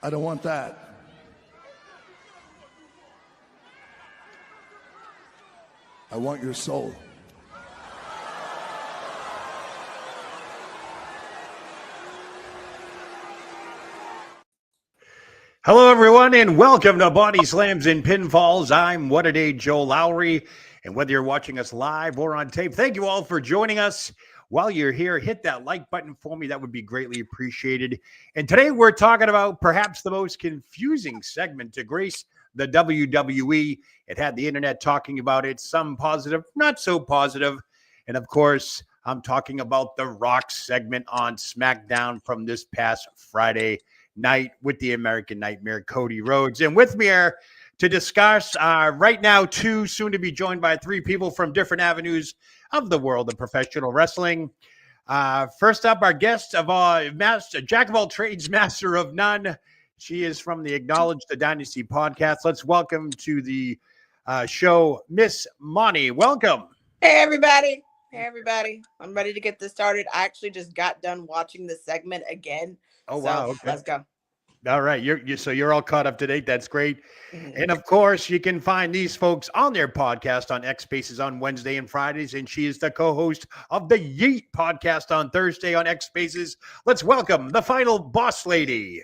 I don't want that. I want your soul. Hello, everyone, and welcome to Body Slams and Pinfalls. I'm WhattaDay Joe Lowry, and whether you're watching us live or on tape, thank you all for joining us. While you're here, hit that like button for me. That would be greatly appreciated. And today we're talking about perhaps the most confusing segment to grace the WWE. It had the internet talking about it, some positive, not so positive. And of course, I'm talking about the Rock segment on Smackdown from this past Friday night with the American Nightmare, Cody Rhodes. And with me here to discuss right now, two, soon to be joined by three people from different avenues of the world of professional wrestling. First up, our guest of all, jack of all trades, master of none. She is from the Acknowledge the Dynasty podcast. Let's welcome to the show, Miss Monty. Welcome. Hey, everybody. Hey, everybody. I'm ready to get this started. I actually just got done watching the segment again. Oh, wow. Okay. Let's go. All right. You're all caught up to date. That's great. Mm-hmm. And of course, you can find these folks on their podcast on X Spaces on Wednesday and Fridays. And she is the co-host of the Yeet podcast on Thursday on X Spaces. Let's welcome the final boss lady.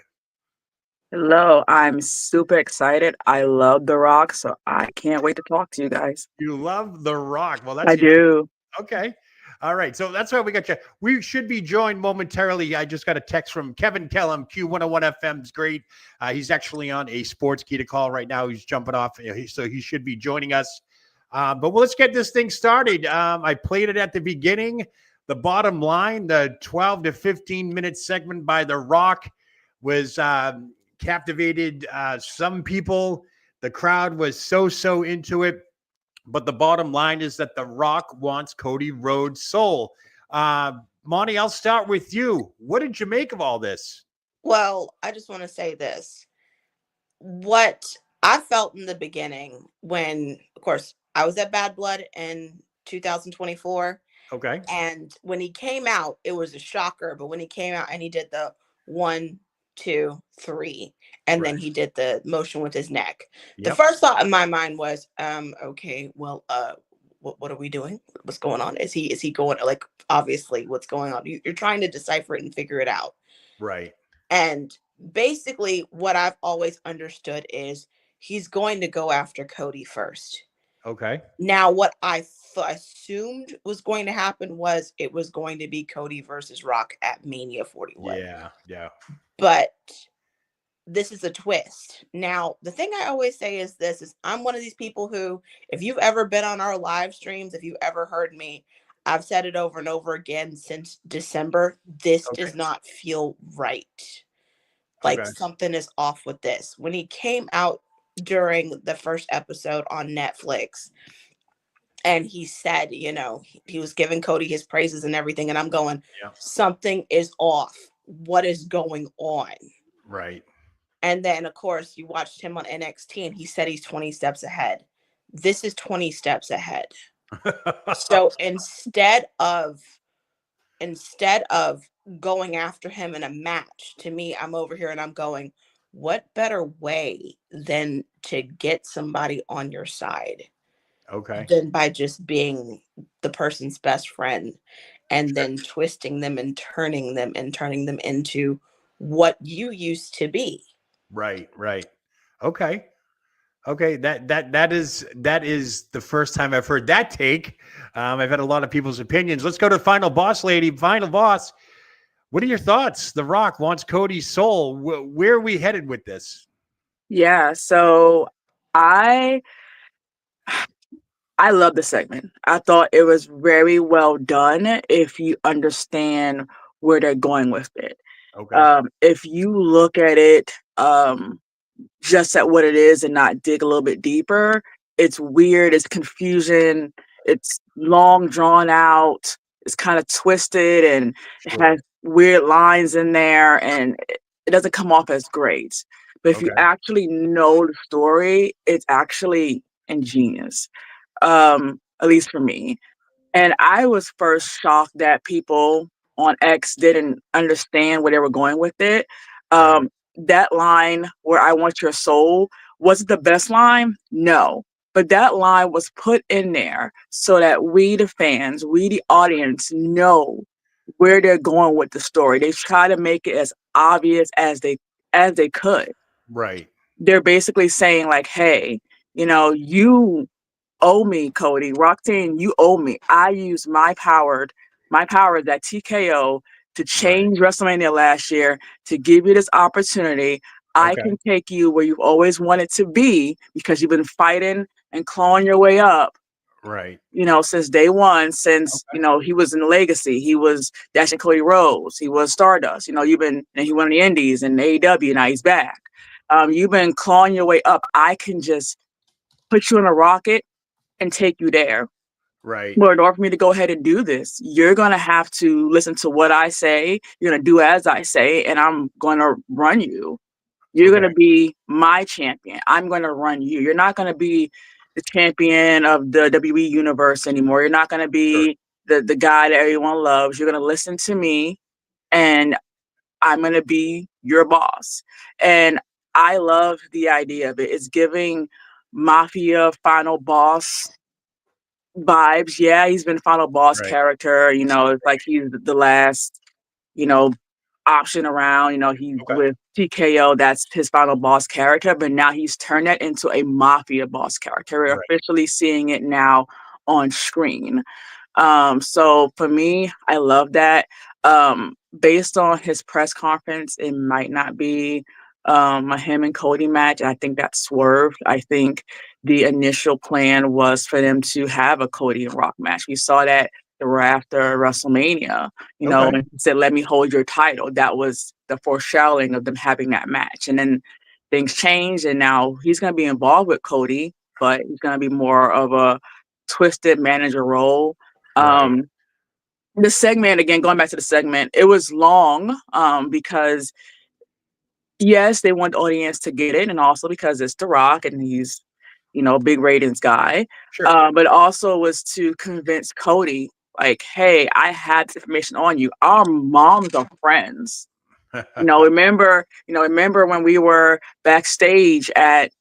Hello. I'm super excited. I love The Rock, so I can't wait to talk to you guys. You love The Rock. Well, I do. Okay. All right. So that's why we got you. We should be joined momentarily. I just got a text from Kevin Kellum, Q101 FM's great. He's actually on a sports key to call right now. He's jumping off, so he should be joining us. But let's get this thing started. I played it at the beginning. The bottom line, the 12 to 15 minute segment by The Rock was captivated some people. The crowd was so into it. But the bottom line is that The Rock wants Cody Rhodes' soul. Monty, I'll start with you. What did you make of all this? Well, I just want to say this. What I felt in the beginning when, of course, I was at Bad Blood in 2024. Okay. And when he came out, it was a shocker. But when he came out and he did the 1, 2, 3, and then he did the motion with his neck. Yep. The first thought in my mind was, okay, well, what are we doing? What's going on? Is he going, like, obviously what's going on? You're trying to decipher it and figure it out. Right. And basically what I've always understood is he's going to go after Cody first. Okay. Now, what I assumed was going to happen was it was going to be Cody versus Rock at Mania 41. Yeah. But this is a twist. Now, the thing I always say is this, is I'm one of these people who, if you've ever been on our live streams, if you've ever heard me, I've said it over and over again since December, this does not feel right. Like something is off with this. When he came out during the first episode on Netflix, and he said, he was giving Cody his praises and everything, and I'm going, something is off. What is going on? Right. And then, of course, you watched him on NXT, and he said he's 20 steps ahead. This is 20 steps ahead. So instead of going after him in a match, to me, I'm over here and I'm going, what better way than to get somebody on your side? Okay. Than by just being the person's best friend and then twisting them and turning them into what you used to be. Right. Okay. That is the first time I've heard that take. I've had a lot of people's opinions. Let's go to final boss lady, final boss. What are your thoughts? The Rock wants Cody's soul. Where are we headed with this? Yeah. So I love the segment. I thought it was very well done if you understand where they're going with it. Okay. If you look at it just at what it is and not dig a little bit deeper, it's weird, it's confusion, it's long drawn out, it's kind of twisted, and it has weird lines in there, and it doesn't come off as great. But if you actually know the story, it's actually ingenious. At least for me. And I was first shocked that people on X didn't understand where they were going with it. that line where I want your soul, was it the best line? No. But that line was put in there so that we, the fans, we, the audience, know where they're going with the story. They try to make it as obvious as they could. Right. They're basically saying like, hey, you owe me, Cody. Roxanne, you owe me. I used my power at TKO to change WrestleMania last year to give you this opportunity. I can take you where you've always wanted to be because you've been fighting and clawing your way up. Right. Since day one, since he was in Legacy, he was Dashing Cody Rhodes, he was Stardust. And he went on the Indies and AEW. Now he's back. You've been clawing your way up. I can just put you in a rocket and take you there. Right. Well, in order for me to go ahead and do this, you're going to have to listen to what I say. You're going to do as I say, and I'm going to run you. You're going to be my champion. I'm going to run you. You're not going to be the champion of the WWE universe anymore. You're not going to be the guy that everyone loves. You're going to listen to me, and I'm going to be your boss. And I love the idea of it. It's giving Mafia final boss vibes. Yeah, he's been final boss character. It's like he's the last, option around. He's with TKO. That's his final boss character. But now he's turned that into a Mafia boss character. We're officially seeing it now on screen. So for me, I love that. Based on his press conference, it might not be a him and Cody match. I think that swerved. I think the initial plan was for them to have a Cody and Rock match. We saw that after WrestleMania, and he said, "Let me hold your title." That was the foreshadowing of them having that match. And then things changed, and now he's going to be involved with Cody, but he's going to be more of a twisted manager role. The segment, again, going back to the segment, it was long because yes, they want the audience to get it, and also because it's The Rock and he's, a big ratings guy. But also was to convince Cody, like, hey, I had this information on you. Our moms are friends. Remember when we were backstage at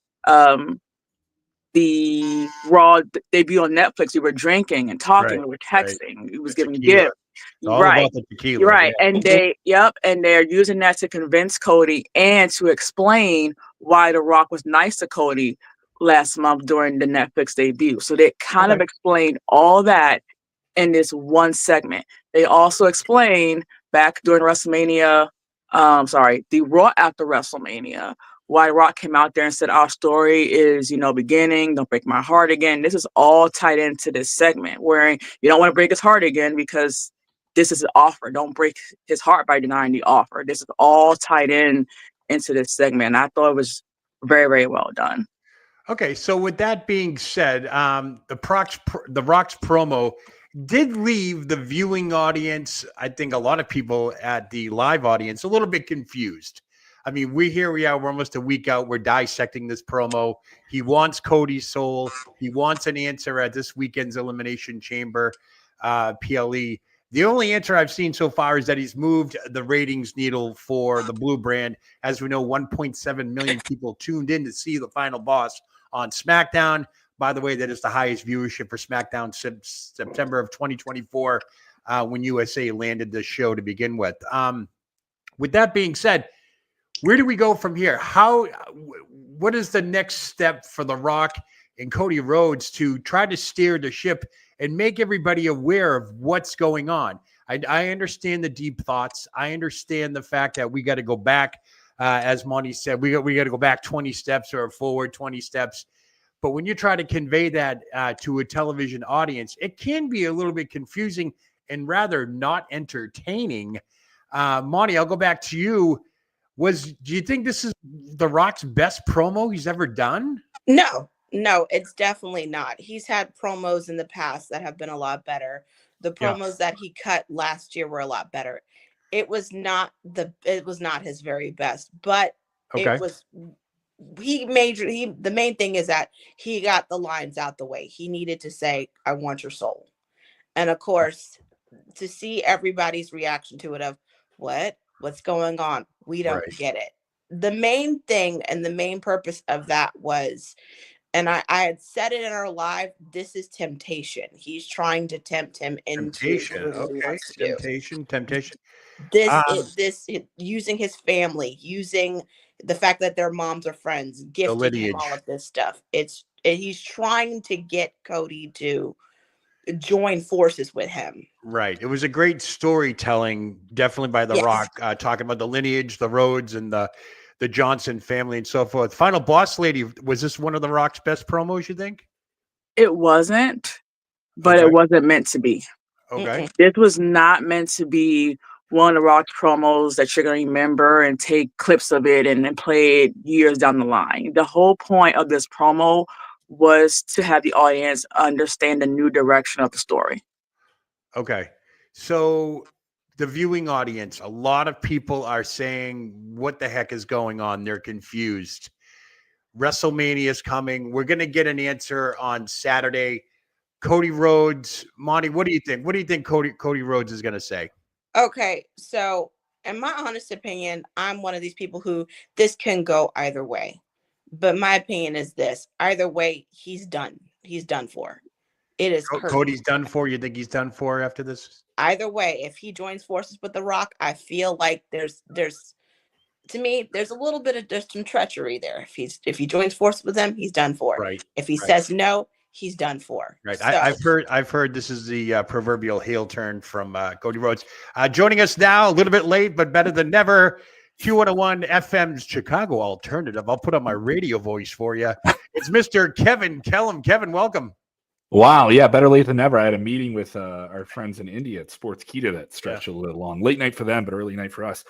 the Raw debut on Netflix, we were drinking and talking, we were texting, he was giving gifts. All about the tequila. Right. And they're using that to convince Cody and to explain why The Rock was nice to Cody last month during the Netflix debut. So they kind of explained all that in this one segment. They also explained back during WrestleMania, the Raw after WrestleMania, why Rock came out there and said, our story is, beginning, don't break my heart again. This is all tied into this segment where you don't want to break his heart again because this is an offer. Don't break his heart by denying the offer. This is all tied into this segment. And I thought it was very, very well done. Okay, so with that being said, the Rock's promo did leave the viewing audience, I think a lot of people at the live audience, a little bit confused. I mean, we're almost a week out. We're dissecting this promo. He wants Cody's soul. He wants an answer at this weekend's Elimination Chamber, PLE. The only answer I've seen so far is that he's moved the ratings needle for the blue brand. As we know, 1.7 million people tuned in to see the final boss on SmackDown. By the way, that is the highest viewership for SmackDown since September of 2024 when USA landed the show to begin with. With that being said, where do we go from here? What is the next step for The Rock and Cody Rhodes to try to steer the ship and make everybody aware of what's going on? I understand the deep thoughts. I understand the fact that we got to go back, as Monty said, we got to go back 20 steps or forward 20 steps. But when you try to convey that to a television audience, it can be a little bit confusing and rather not entertaining. Monty, I'll go back to you. Do you think this is The Rock's best promo he's ever done? No, it's definitely not. He's had promos in the past that have been a lot better. The promos that he cut last year were a lot better. It was not his very best, but it was. The main thing is that he got the lines out the way. He needed to say, "I want your soul," and of course, to see everybody's reaction to it of what's going on, we don't get it. the main thing and the main purpose of that was, and I had said it in our live, this is temptation. He's trying to tempt him into Temptation. doing what he Okay. wants to do. Temptation. Using his family, using the fact that their moms are friends, gifting him all lineage. of this stuff. He's trying to get Cody to join forces with him. Right. It was a great storytelling, definitely by The Yes. Rock, talking about the lineage, the Rhodes, and the Johnson family and so forth. Final Boss Lady, was this one of The Rock's best promos, you think? It wasn't, but Okay. it wasn't meant to be. Okay. This was not meant to be one of the Rock's promos that you're going to remember and take clips of it and then play it years down the line. The whole point of this promo was to have the audience understand the new direction of the story. Okay. So the viewing audience, a lot of people are saying, what the heck is going on? They're confused. WrestleMania is coming. We're going to get an answer on Saturday. Cody Rhodes, Monty, what do you think? What do you think Cody Rhodes is going to say? Okay, so in my honest opinion, I'm one of these people who this can go either way. But my opinion is this: either way, he's done. He's done for. It is Cody's done for. You think he's done for after this? Either way, if he joins forces with The Rock, I feel like there's to me, there's a little bit of there's some treachery there. If he joins forces with them, he's done for. Right. If he says no, he's done for. Right. So, I've heard this is the proverbial heel turn from Cody Rhodes. Joining us now, a little bit late, but better than never. Q101 FM's Chicago alternative. I'll put on my radio voice for you. It's Mr. Kevin Kellum. Kevin, welcome. Wow. Yeah. Better late than never. I had a meeting with our friends in India at Sports Keto that stretched a little long. Late night for them, but early night for us.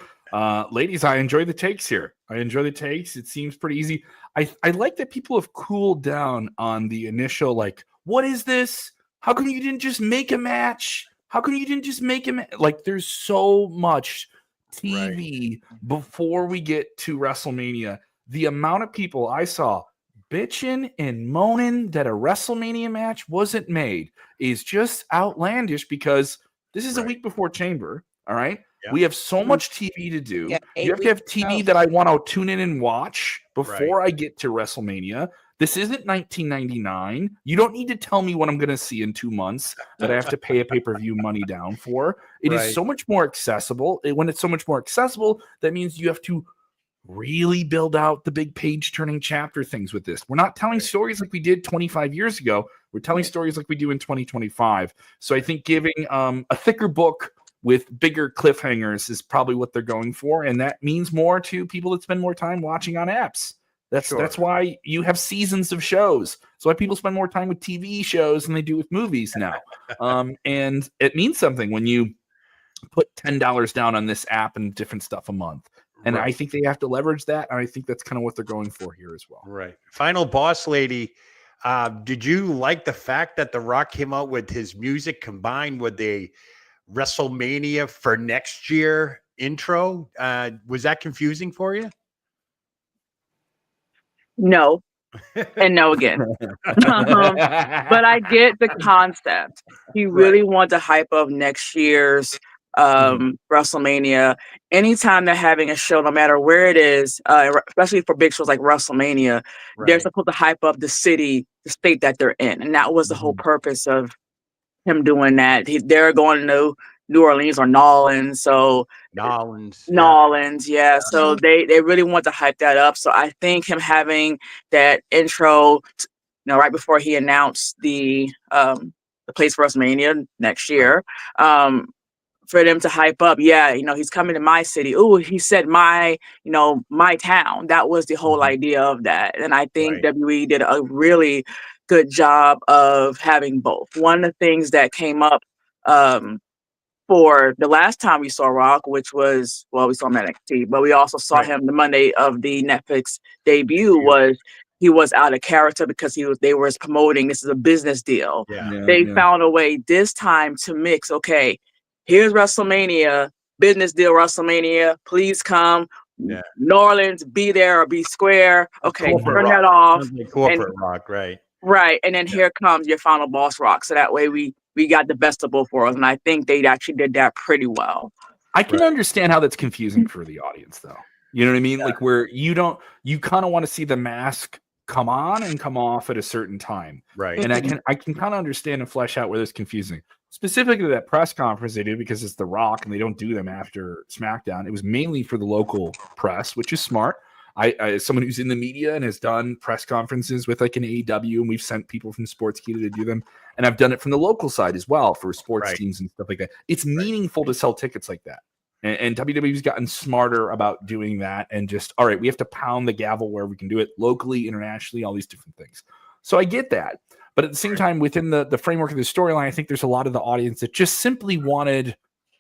Ladies, I enjoy the takes here. It seems pretty easy. I like that people have cooled down on the initial, like, what is this? How come you didn't just make a match? Like, there's so much TV before we get to WrestleMania. The amount of people I saw bitching and moaning that a WrestleMania match wasn't made is just outlandish, because this is a week before Chamber. All right. Yeah. We have so much TV to do. Yeah, you have to have TV that I want to tune in and watch before I get to WrestleMania. This isn't 1999. You don't need to tell me what I'm going to see in 2 months that I have to pay a pay-per-view money down for. It is so much more accessible. When it's so much more accessible, that means you have to really build out the big page-turning chapter things with this. We're not telling stories like we did 25 years ago. We're telling stories like we do in 2025. So I think giving a thicker book with bigger cliffhangers is probably what they're going for, and that means more to people that spend more time watching on apps. That's why you have seasons of shows. That's why people spend more time with TV shows than they do with movies now. And it means something when you put $10 down on this app and different stuff a month. And I think they have to leverage that, and I think that's kind of what they're going for here as well. Right. Final Boss Lady, did you like the fact that The Rock came out with his music combined with a WrestleMania for next year intro? Was that confusing for you? No, and no again. But I get the concept. He really wants to hype up next year's WrestleMania. Anytime they're having a show, no matter where it is, especially for big shows like WrestleMania, they're supposed to hype up the city, the state that they're in. And that was the whole purpose of him doing that. They're going to New Orleans or Nolans. So Nolans, yeah. So they really want to hype that up. So I think him having that intro, right before he announced the place for WrestleMania next year, for them to hype up, he's coming to my city. Oh, he said my town. That was the whole idea of that. And I think WWE did a really good job of having both. One of the things that came up for the last time we saw Rock, which was, we saw him at NXT, but we also saw him the Monday of the Netflix debut, was he was out of character because they were promoting this is a business deal. They found a way this time to mix, okay, here's WrestleMania, business deal WrestleMania, please come. New Orleans, be there or be square. Okay, turn that off. Corporate Rock, right. Right. And then here comes your final boss Rock. So that way we got the best of both worlds. And I think they actually did that pretty well. I can understand how that's confusing for the audience, though. You know what I mean? Like where you kind of want to see the mask come on and come off at a certain time. Right. And I can kind of understand and flesh out where this is confusing. Specifically that press conference they do, because it's The Rock and they don't do them after SmackDown. It was mainly for the local press, which is smart. I as someone who's in the media and has done press conferences with like an AEW, and we've sent people from Sportskeeda to do them, and I've done it from the local side as well for sports teams and stuff like that. It's meaningful to sell tickets like that, and WWE's gotten smarter about doing that. And just, all right, we have to pound the gavel where we can do it locally, internationally, all these different things. So I get that, but at the same time, within the framework of the storyline, I think there's a lot of the audience that just simply wanted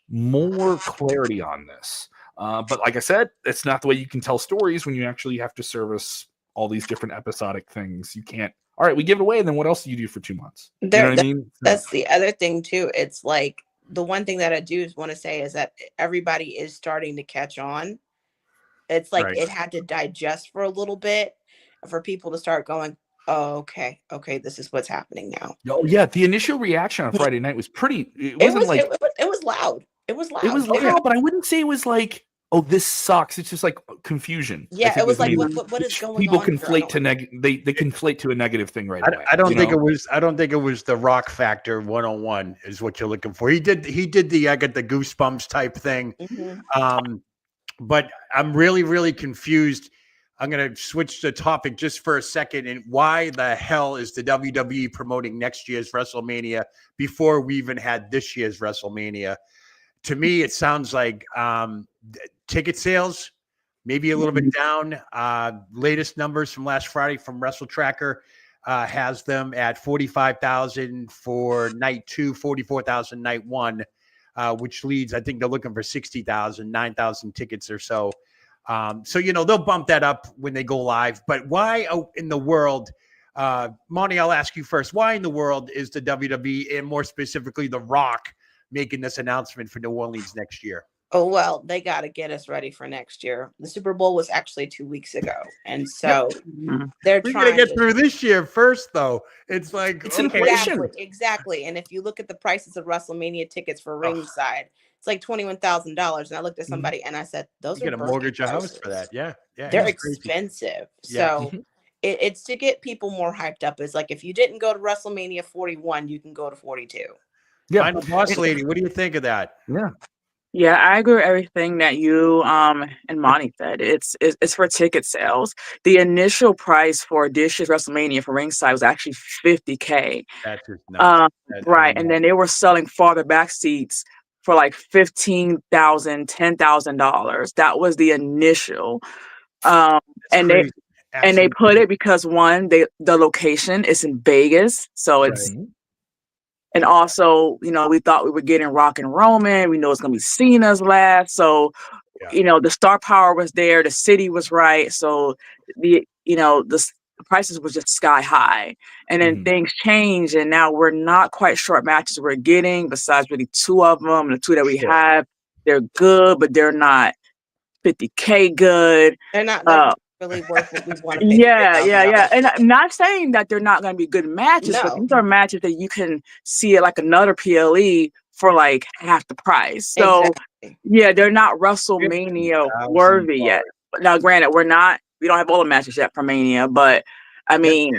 more clarity on this. But like I said, it's not the way you can tell stories when you actually have to service all these different episodic things. You can't, all right, we give it away, and then what else do you do for 2 months? You know what I mean? That's the other thing too. It's like the one thing that I do want to say is that everybody is starting to catch on. It's like it had to digest for a little bit for people to start going, oh, okay, this is what's happening now. Oh yeah, the initial reaction on Friday night was pretty. It was loud. It was loud. It was loud, but I wouldn't say it was like, oh, this sucks. It's just like confusion. Yeah, it was like, what is going on? People conflate to they conflate to a negative thing right away. I don't think it was the Rock factor 101 is what you're looking for. He did the I get the goosebumps type thing. Mm-hmm. But I'm really, really confused. I'm going to switch the topic just for a second. And why the hell is the WWE promoting next year's WrestleMania before we even had this year's WrestleMania? To me, it sounds like ticket sales, maybe a little bit down. Latest numbers from last Friday from WrestleTracker has them at 45,000 for night 2, 44,000 night 1, which leads, I think they're looking for 60,000, 9,000 tickets or so. So, they'll bump that up when they go live. But why in the world, Monty, I'll ask you first, why in the world is the WWE, and more specifically The Rock, making this announcement for New Orleans next year? Oh, well, they got to get us ready for next year. The Super Bowl was actually 2 weeks ago. And so they're trying to get through this year first, though. It's like, it's inflation. Exactly. And if you look at the prices of WrestleMania tickets for ringside, it's like $21,000. And I looked at somebody and I said, those you are get a mortgage a house for that. Yeah. They're expensive. So it's to get people more hyped up. It's like, if you didn't go to WrestleMania 41, you can go to 42. Yeah. Final boss lady, what do you think of that? Yeah, I agree with everything that you and Monty said. It's for ticket sales. The initial price for this year's WrestleMania for ringside was actually $50K. That's just nuts. Right, and then they were selling farther back seats for like $15,000, $10,000. That was the initial, and they put it because one, the location is in Vegas, so it's. And also, we thought we were getting Rock and Roman. We know it's going to be Cena's last. So, the star power was there. The city was right. So, the prices was just sky high. And then things changed. And now we're not quite sure what matches we're getting, besides really 2 of them. The 2 that we have, they're good, but they're not $50K good. They're not really worth what we want to pay. Yeah. And I'm not saying that they're not going to be good matches, but these are matches that you can see at like another PLE for like half the price. So they're not WrestleMania worthy yet. Now, granted, we don't have all the matches yet for Mania, but I mean,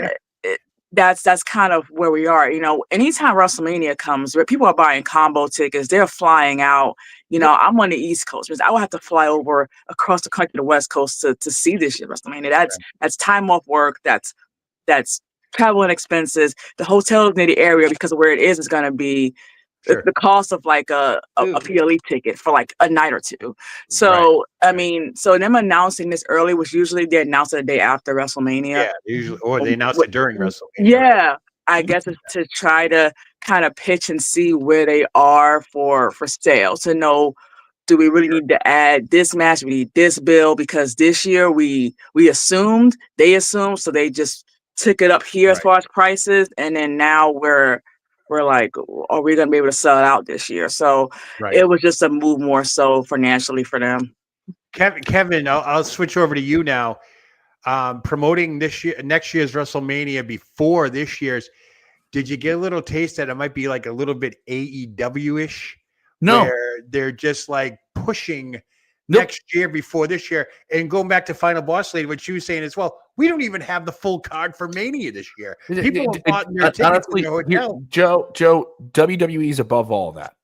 that's kind of where we are. Anytime WrestleMania comes, where people are buying combo tickets, they're flying out. I'm on the East Coast, because I will have to fly over across the country to the West Coast to see this year WrestleMania. That's time off work. That's travel and expenses. The hotels near the area, because of where it is going to be the cost of like a PLE ticket for like a night or 2. So so them announcing this early, which usually they announce it the day after WrestleMania. Yeah, usually, or they announce it during WrestleMania. Yeah, I guess it's to try to kind of pitch and see where they are for sale, to know, do we really need to add this match? We need this bill, because this year they assumed, so they just took it up here as far as prices, and then now we're like, are we going to be able to sell it out this year? So it was just a move more so financially for them. Kevin, I'll switch over to you now. Promoting next year's WrestleMania before this year's, did you get a little taste that it might be like a little bit AEW-ish? No. Where they're just like pushing next year before this year. And going back to Final Boss Lady, what she was saying as well, we don't even have the full card for Mania this year. People have bought their tickets Honestly, in their hotel. Joe, WWE is above all that.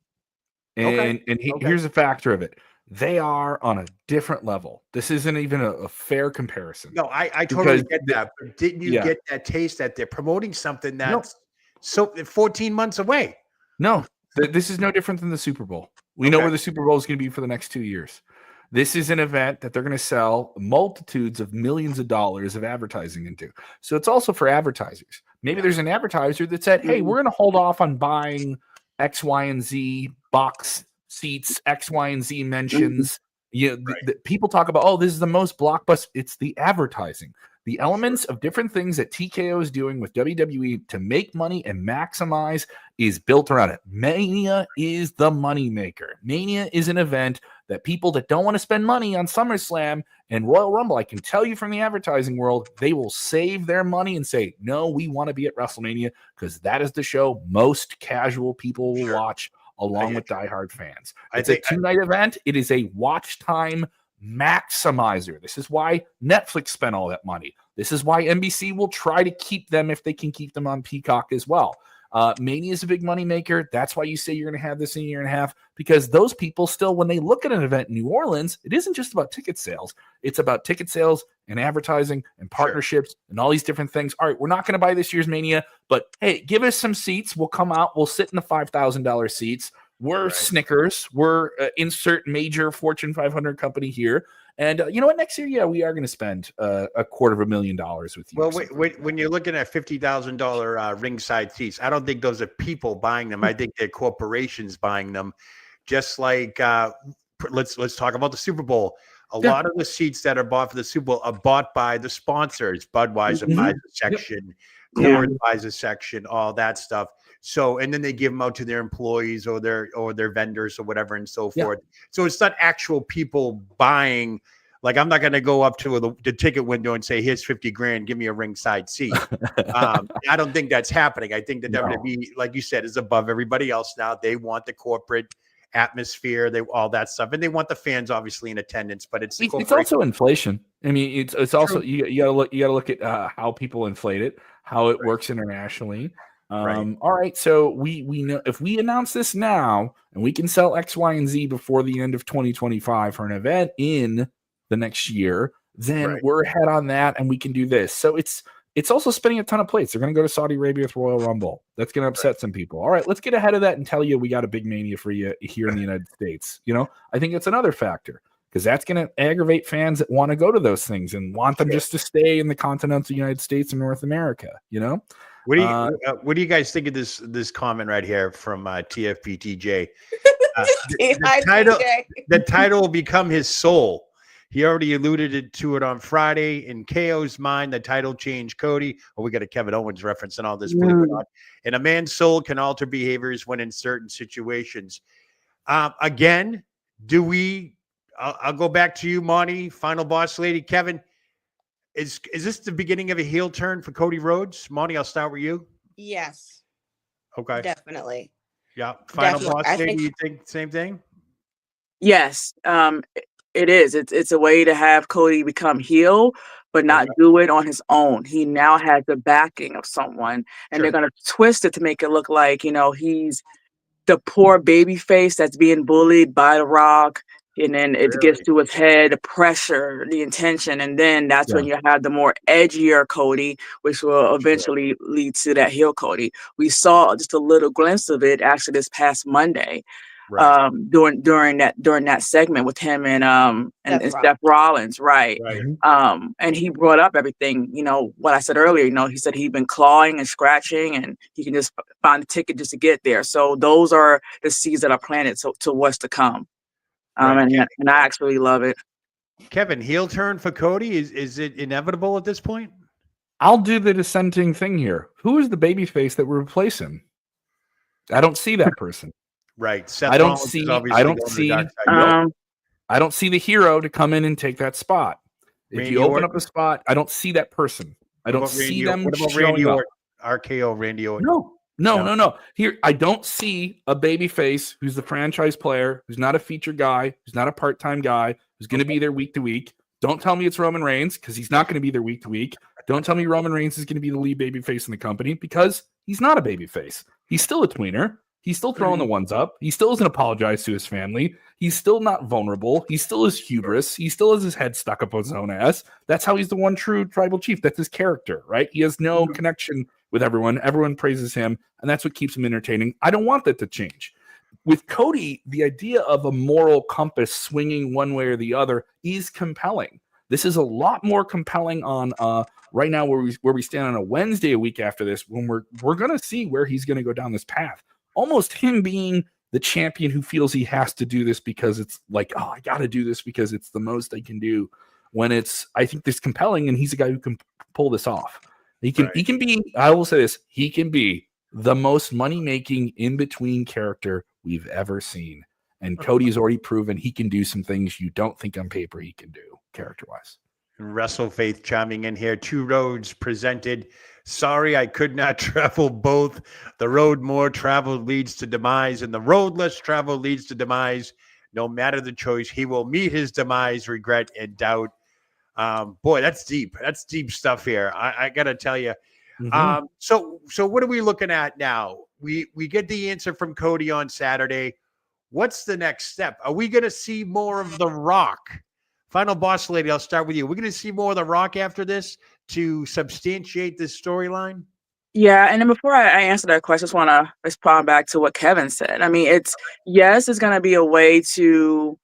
And Okay. here's a factor of it. They are on a different level. This isn't even a fair comparison. No, I totally get that. But didn't you get that taste that they're promoting something that's so 14 months away? No, this is no different than the Super Bowl. We know where the Super Bowl is going to be for the next 2 years. This is an event that they're going to sell multitudes of millions of dollars of advertising into. So it's also for advertisers. Maybe there's an advertiser that said, hey, we're going to hold off on buying X, Y, and Z box seats, X, Y, and Z mentions. People talk about, oh, this is the most blockbuster. It's the advertising. The elements of different things that TKO is doing with WWE to make money and maximize is built around it. Mania is the money maker. Mania is an event that people that don't want to spend money on SummerSlam and Royal Rumble, I can tell you from the advertising world, they will save their money and say, no, we want to be at WrestleMania because that is the show most casual people will watch along with diehard fans. It's a two-night event. It is a watch time maximizer. This is why Netflix spent all that money. This is why NBC will try to keep them if they can keep them on Peacock as well. Mania is a big money maker. That's why you say you're going to have this in a year and a half, because those people still, when they look at an event in New Orleans, it isn't just about ticket sales. It's about ticket sales and advertising and partnerships and all these different things. All right, we're not going to buy this year's Mania, but hey, give us some seats. We'll come out. We'll sit in the $5,000 seats. We're Snickers. We're insert major Fortune 500 company here. And you know what? Next year, we are going to spend $250,000 with you. Well, when you're looking at $50,000 ringside seats, I don't think those are people buying them. I think they're corporations buying them. Just like let's talk about the Super Bowl. A lot of the seats that are bought for the Super Bowl are bought by the sponsors. Budweiser buys a section, Coors buys a section, all that stuff. So, and then they give them out to their employees or their vendors or whatever and so forth. So it's not actual people buying. Like, I'm not going to go up to the ticket window and say, here's 50 grand, give me a ringside seat. I don't think that's happening. I think the WWE, like you said, is above everybody else now. They want the corporate atmosphere, all that stuff, and they want the fans obviously in attendance. But it's also inflation. I mean, it's also you got to look at how people inflate it, how it works internationally. All right, so we know if we announce this now and we can sell X, Y, and Z before the end of 2025 for an event in the next year, then we're ahead on that and we can do this. So it's also spinning a ton of plates. They're going to go to Saudi Arabia with Royal Rumble. That's going to upset some people. All right, let's get ahead of that and tell you we got a big Mania for you here in the United States. You know, I think it's another factor because that's going to aggravate fans that want to go to those things and want them just to stay in the continental United States and North America. You know. What do you guys think of this comment right here from TFPTJ? The title will become his soul. He already alluded to it on Friday. In KO's mind, the title changed Cody. Oh, we got a Kevin Owens reference and all this. And a man's soul can alter behaviors when in certain situations. Again, I'll go back to you, Monty, Final Boss Lady, Kevin. Is this the beginning of a heel turn for Cody Rhodes? Monty, I'll start with you. Yes. Okay. Definitely. Yeah. Final Boss Lady, you think same thing? Yes. It is. It's a way to have Cody become heel, but not do it on his own. He now has the backing of someone, and they're going to twist it to make it look like, he's the poor baby face that's being bullied by The Rock. And then it gets to his head, the pressure, the intention. And then that's when you have the more edgier Cody, which will eventually lead to that heel Cody. We saw just a little glimpse of it actually this past Monday. During that segment with him and Seth Rollins, and he brought up everything, what I said earlier, he said he'd been clawing and scratching and he can just find the ticket just to get there. So those are the seeds that are planted to what's to come. And I actually love it. Kevin, heel turn for Cody, is it inevitable at this point? I'll do the dissenting thing here. Who is the babyface that will replace him? I don't see that person. Right. Seth I don't Rollins see the hero to come in and take that spot. If Randy you open Orton. up a spot, I don't see that person. I don't see them. What about Randy Orton? RKO Randy Orton. No. Here, I don't see a babyface who's the franchise player, who's not a featured guy, who's not a part-time guy, who's going to be there week to week. Don't tell me it's Roman Reigns, because he's not going to be there week to week. Don't tell me Roman Reigns is going to be the lead babyface in the company, because he's not a babyface. He's still a tweener. He's still throwing the ones up. He still doesn't apologize to his family. He's still not vulnerable. He still is hubris. He still has his head stuck up his own ass. That's how he's the one true tribal chief. That's his character, right? He has no connection with everyone. Everyone praises him, and that's what keeps him entertaining. I don't want that to change. With Cody, the idea of a moral compass swinging one way or the other is compelling. This is a lot more compelling on right now where we stand on a Wednesday a week after this, when we're going to see where he's going to go down this path. Almost him being the champion who feels he has to do this because it's like, oh, I got to do this because it's the most I can do. When it's, I think this compelling, and he's a guy who can pull this off. He can be, I will say this, he can be the most money-making in-between character we've ever seen. And Cody's already proven he can do some things you don't think on paper he can do, character-wise. WrestleFaith chiming in here. Two roads presented. Sorry, I could not travel both. The road more traveled leads to demise, and the road less traveled leads to demise. No matter the choice, he will meet his demise, regret, and doubt. Boy, that's deep. That's deep stuff here. I got to tell you. So what are we looking at now? We get the answer from Cody on Saturday. What's the next step? Are we going to see more of The Rock? Final boss lady, I'll start with you. We're going to see more of The Rock after this to substantiate this storyline? Yeah, and then before I answer that question, I just want to respond back to what Kevin said. I mean, it's going to be a way to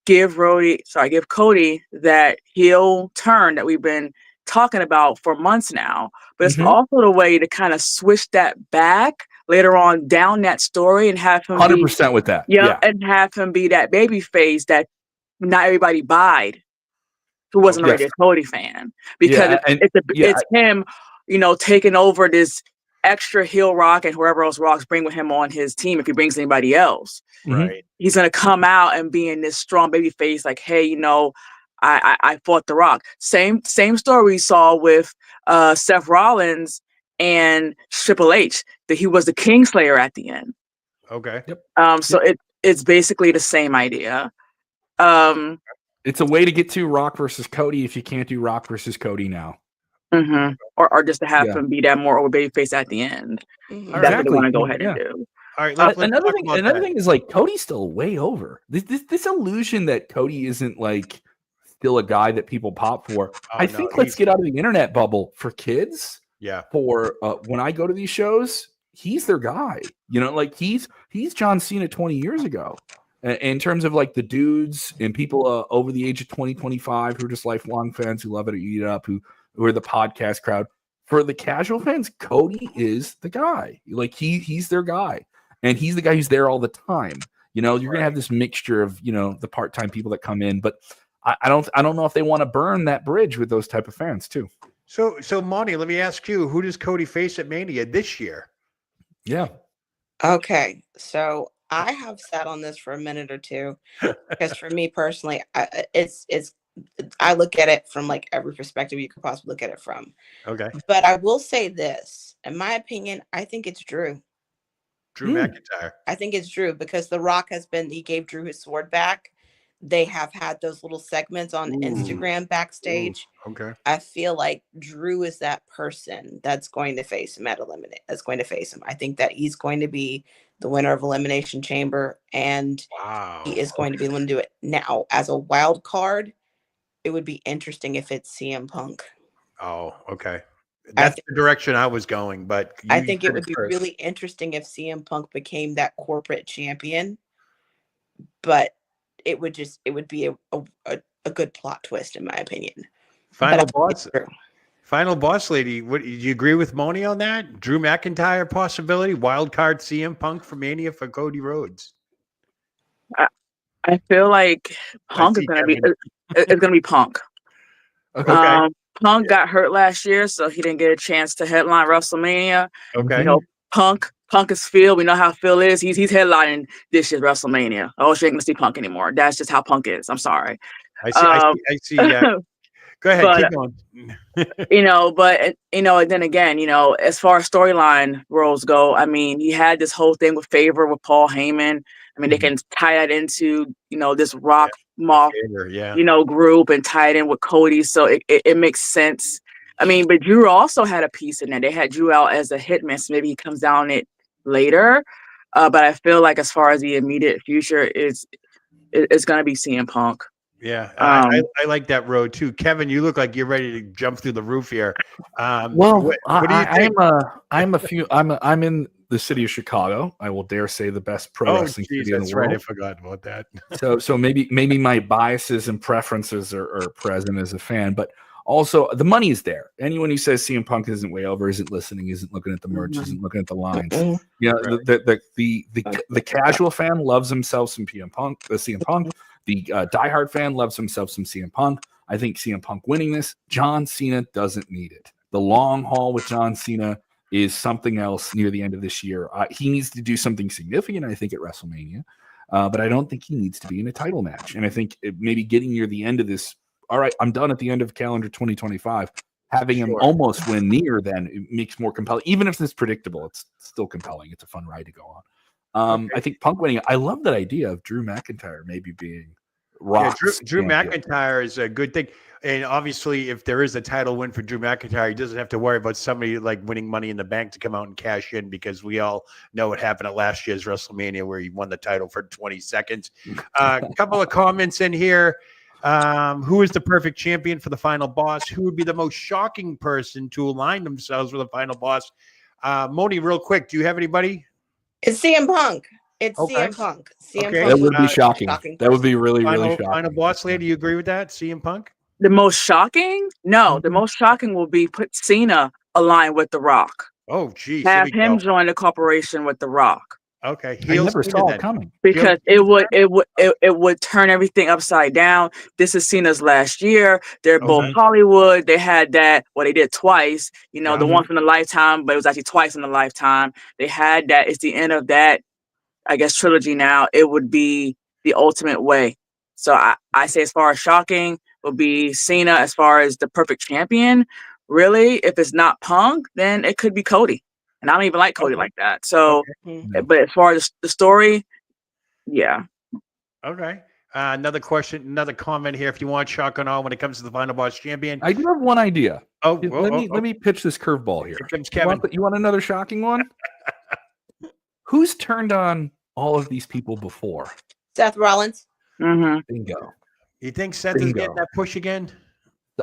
give Cody that heel turn that we've been talking about for months now. But it's also the way to kind of switch that back later on down that story and have him 100% with that. Yeah, and have him be that baby face that not everybody buyed who wasn't already a Cody fan, because it's him, taking over this extra heel Rock and whoever else Rock's bring with him on his team. If he brings anybody else, right, he's gonna come out and be in this strong baby face, like, hey, I fought The Rock. Same story we saw with Seth Rollins and Triple H, that he was the Kingslayer at the end. Okay. So it's basically the same idea. It's a way to get to Rock versus Cody if you can't do Rock versus Cody now. Or just to have him be that more over baby face at the end. That's what they want to go ahead and do. All right. Let's another thing is, like, Cody's still way over. This illusion that Cody isn't like still a guy that people pop for. I think let's get out of the internet bubble for kids. Yeah. For when I go to these shows, he's their guy. Like he's John Cena 20 years ago. In terms of like the dudes and people over the age of 20, 25 who are just lifelong fans who love it or eat it up, who are the podcast crowd. For the casual fans, Cody is the guy. Like he's their guy, and he's the guy who's there all the time. You're gonna have this mixture of the part-time people that come in, but I don't know if they want to burn that bridge with those type of fans too. So Monty, let me ask you, who does Cody face at Mania this year? Yeah. Okay, so I have sat on this for a minute or two, because for me personally, I look at it from like every perspective you could possibly look at it from. Okay. But I will say this, in my opinion, I think it's Drew. Drew McIntyre. I think it's Drew, because The Rock he gave Drew his sword back. They have had those little segments on Instagram backstage. Okay. I feel like Drew is that person that's going to face him that's going to face him. I think that he's going to be the winner of Elimination Chamber, and he is going to be the one to do it. Now, as a wild card, it would be interesting if it's CM Punk. Oh, okay. That's the direction I was going, but I think it would be really interesting if CM Punk became that corporate champion, but it would be a good plot twist, in my opinion. Final boss lady. What, do you agree with Moni on that? Drew McIntyre possibility, wild card CM Punk for Mania for Cody Rhodes. I feel like Punk is going to be. It's going to be Punk. Okay. Punk got hurt last year, so he didn't get a chance to headline WrestleMania. Okay. Punk is Phil. We know how Phil is. He's headlining this year's WrestleMania. Oh, she ain't gonna see Punk anymore. That's just how Punk is. I'm sorry. I see. Go ahead, keep going. Then again, as far as storyline roles go, I mean, he had this whole thing with Favor with Paul Heyman. I mean, they can tie that into, this Rock Moth, favor, yeah. group and tied in with Cody. So it makes sense. I mean, but Drew also had a piece in there. They had Drew out as a hitman, so maybe he comes down it later. But I feel like as far as the immediate future it's going to be CM Punk. Yeah, I like that road too. Kevin, you look like you're ready to jump through the roof here. What do you think? I'm in the city of Chicago. I will dare say the best pro wrestling city in the world. Right. I forgot about that. So maybe my biases and preferences are present as a fan, but also the money is there. Anyone who says CM Punk isn't way over, isn't listening, isn't looking at the merch, isn't looking at the lines. The casual fan loves himself some CM Punk. The diehard fan loves himself some CM Punk. I think CM Punk winning this, John Cena doesn't need it. The long haul with John Cena is something else near the end of this year. He needs to do something significant, I think, at WrestleMania. But I don't think he needs to be in a title match. And I think maybe getting near the end of this, all right, I'm done at the end of calendar 2025. Having him almost win near then it makes more compelling. Even if it's predictable, it's still compelling. It's a fun ride to go on. I think Punk winning, I love that idea of Drew McIntyre maybe being Rock's Drew McIntyre is a good thing. And obviously, if there is a title win for Drew McIntyre, he doesn't have to worry about somebody like winning Money in the Bank to come out and cash in, because we all know what happened at last year's WrestleMania where he won the title for 20 seconds. A couple of comments in here. Who is the perfect champion for the final boss? Who would be the most shocking person to align themselves with the final boss? Moni, real quick, do you have anybody? It's CM Punk. CM Punk. Punk that would be shocking. That would be really shocking. Final boss lady, do you agree with that? CM Punk? The most shocking? No, the most shocking will be put Cena aligned with The Rock. Oh, geez. Have him join the corporation with The Rock. Okay. I never saw it coming. Because it would turn everything upside down. This is Cena's last year. They're both Hollywood. They had that. Well, they did twice. The once in a lifetime, but it was actually twice in a lifetime. They had that. It's the end of that, I guess, trilogy now. It would be the ultimate way. So I say as far as shocking would be Cena. As far as the perfect champion, really, if it's not Punk, then it could be Cody. And I don't even like Cody like that. So, but as far as the story, yeah. Okay. Another question, another comment here. If you want shotgun on when it comes to the final boss champion, I do have one idea. Let me pitch this curveball here. Here comes Kevin. You want another shocking one? Who's turned on all of these people before? Seth Rollins. Bingo. You think Seth is getting that push again?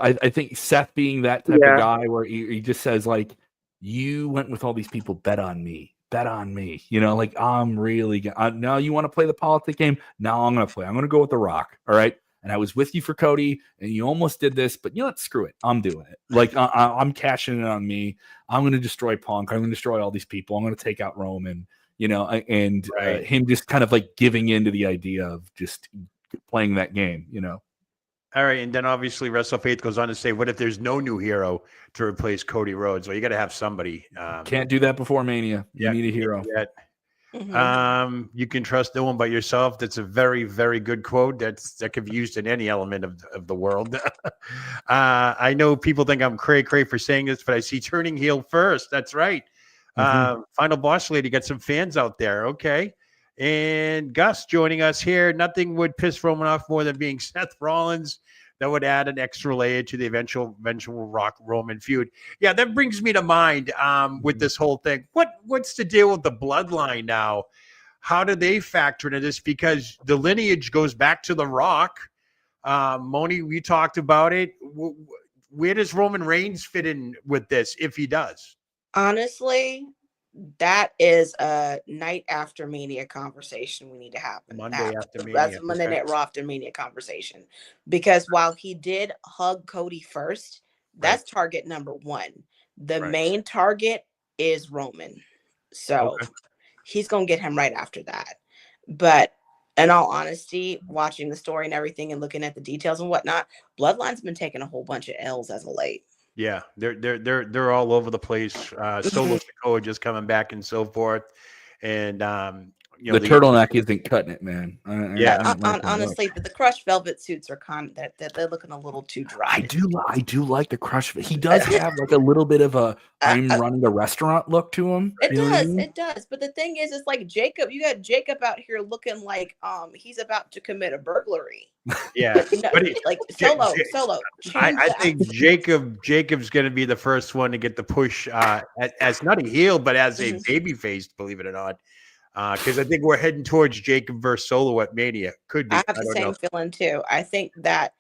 I think Seth being that type of guy where he just says, like, you went with all these people, bet on me. Like, I'm really now you want to play the politic game? Now I'm going to go with The Rock. All right. And I was with you for Cody and you almost did this, but screw it. I'm doing it. Like, I'm cashing it on me. I'm going to destroy Punk. I'm going to destroy all these people. I'm going to take out Roman, him just kind of like giving into the idea of just playing that game, All right, and then obviously WrestleFaith goes on to say, what if there's no new hero to replace Cody Rhodes? Well, you got to have somebody. Can't do that before Mania. You need a hero. You can trust no one but yourself. That's a very, very good quote. That can be used in any element of the world. I know people think I'm cray for saying this, but I see turning heel first. That's right. Final boss lady, got some fans out there. Okay. And Gus joining us here. Nothing would piss Roman off more than being Seth Rollins. That would add an extra layer to the eventual Rock Roman feud. Yeah, that brings me to mind with this whole thing. What's the deal with the bloodline now? How do they factor into this? Because the lineage goes back to the Rock. Moni, we talked about it. Where does Roman Reigns fit in with this, if he does? Honestly, that is a night after Mania conversation we need to have. Monday after Mania. That's Monday Night Raw after Mania conversation. Because while he did hug Cody first, that's target number one. The main target is Roman. So he's going to get him right after that. But in all honesty, watching the story and everything and looking at the details and whatnot, Bloodline's been taking a whole bunch of L's as of late. Yeah, they're all over the place. Solo Sikoa just coming back and so forth. And the turtleneck isn't cutting it, man. I don't like that honestly, look. the crushed velvet suits are that they're looking a little too dry. I do like the crush. He does have like a little bit of a I'm running a restaurant look to him. It You know what I does, mean? it does. But the thing is, it's like Jacob. You got Jacob out here looking like he's about to commit a burglary. Yeah, No, but like solo. I think Jacob's going to be the first one to get the push as not a heel, but as a baby face, believe it or not. Because I think we're heading towards Jacob versus Solo at Mania. Could be. I have the same feeling too. I think that,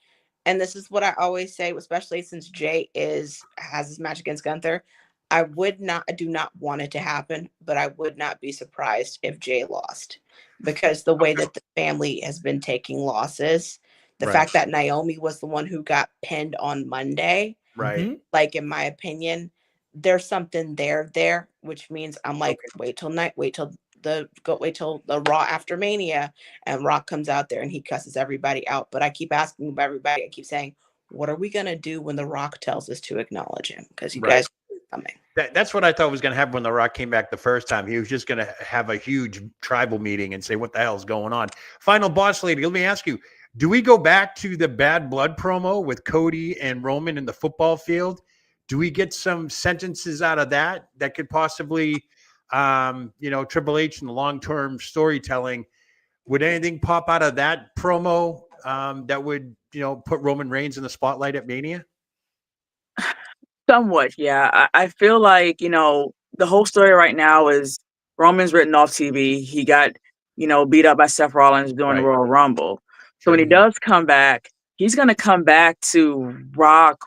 and this is what I always say, especially since Jay has his match against Gunther. I do not want it to happen, but I would not be surprised if Jay lost, because the way that the family has been taking losses, the fact that Naomi was the one who got pinned on Monday, right? Like, in my opinion, there's something there, which means I'm like, wait till the Raw after Mania, and Rock comes out there and he cusses everybody out. But I keep asking everybody, I keep saying, what are we gonna do when The Rock tells us to acknowledge him? Because you guys are coming. That's what I thought was going to happen when The Rock came back the first time. He was just going to have a huge tribal meeting and say, what the hell is going on? Final boss lady, let me ask you, do we go back to the Bad Blood promo with Cody and Roman in the football field? Do we get some sentences out of that could possibly, Triple H and the long-term storytelling? Would anything pop out of that promo that would, put Roman Reigns in the spotlight at Mania? Somewhat, yeah. I feel like, the whole story right now is Roman's written off TV. He got, beat up by Seth Rollins during the Royal Rumble. So when he does come back, he's going to come back to Rock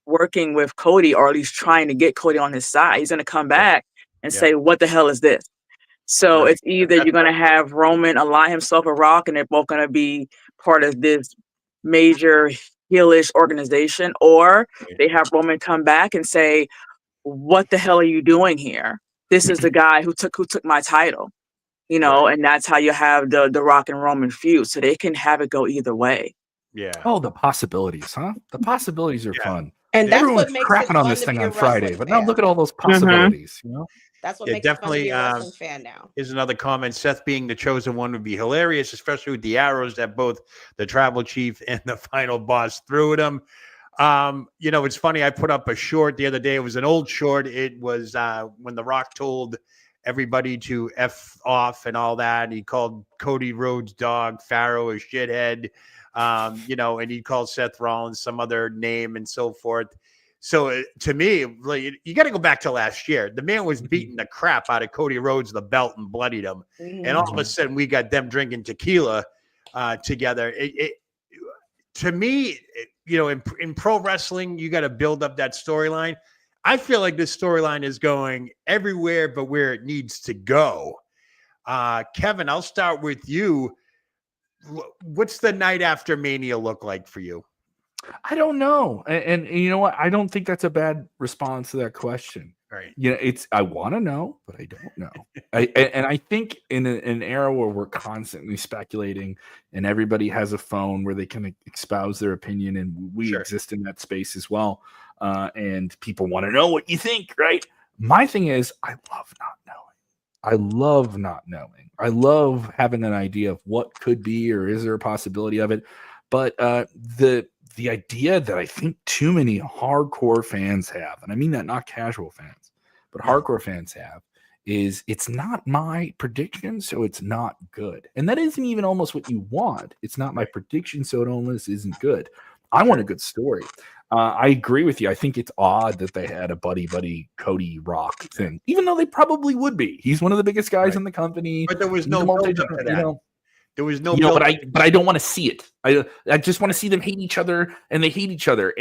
working with Cody, or at least trying to get Cody on his side. He's going to come back and say, what the hell is this? So it's either you're going to have Roman align himself with Rock and they're both going to be part of this major heelish organization, or they have Roman come back and say, what the hell are you doing here? This is the guy who took my title, and that's how you have the Rock and Roman feud. So they can have it go either way. Yeah. Oh, the possibilities, huh? The possibilities are fun. And that's everyone's what makes crapping on this thing on Friday, but now look at all those possibilities. That's what makes it fun to be a wrestling fan now. Here's another comment. Seth being the chosen one would be hilarious, especially with the arrows that both the tribal chief and the final boss threw at him. It's funny. I put up a short the other day. It was an old short. It was when The Rock told everybody to F off and all that. He called Cody Rhodes' dog Pharaoh a shithead, and he called Seth Rollins some other name and so forth. So to me, you got to go back to last year. The man was beating the crap out of Cody Rhodes, the belt, and bloodied him. And all of a sudden, we got them drinking tequila together. To me, in pro wrestling, you got to build up that storyline. I feel like this storyline is going everywhere but where it needs to go. Kevin, I'll start with you. What's the night after Mania look like for you? I don't know. And you know what? I don't think that's a bad response to that question. Right. I want to know, but I don't know. I think in an era where we're constantly speculating and everybody has a phone where they can espouse their opinion, and we exist in that space as well. And people want to know what you think, right? My thing is, I love not knowing. I love having an idea of what could be, or is there a possibility of it? But the idea that I think too many hardcore fans have, and I mean that not casual fans, but hardcore fans have, is it's not my prediction, so it's not good. And that isn't even almost what you want. It's not my prediction, so it almost isn't good. I want a good story. I agree with you. I think it's odd that they had a buddy Cody Rock thing, even though they probably would be. He's one of the biggest guys in the company. But there was no build up to that. There was no, but I don't want to see it. I just want to see them hate each other, and they hate each other.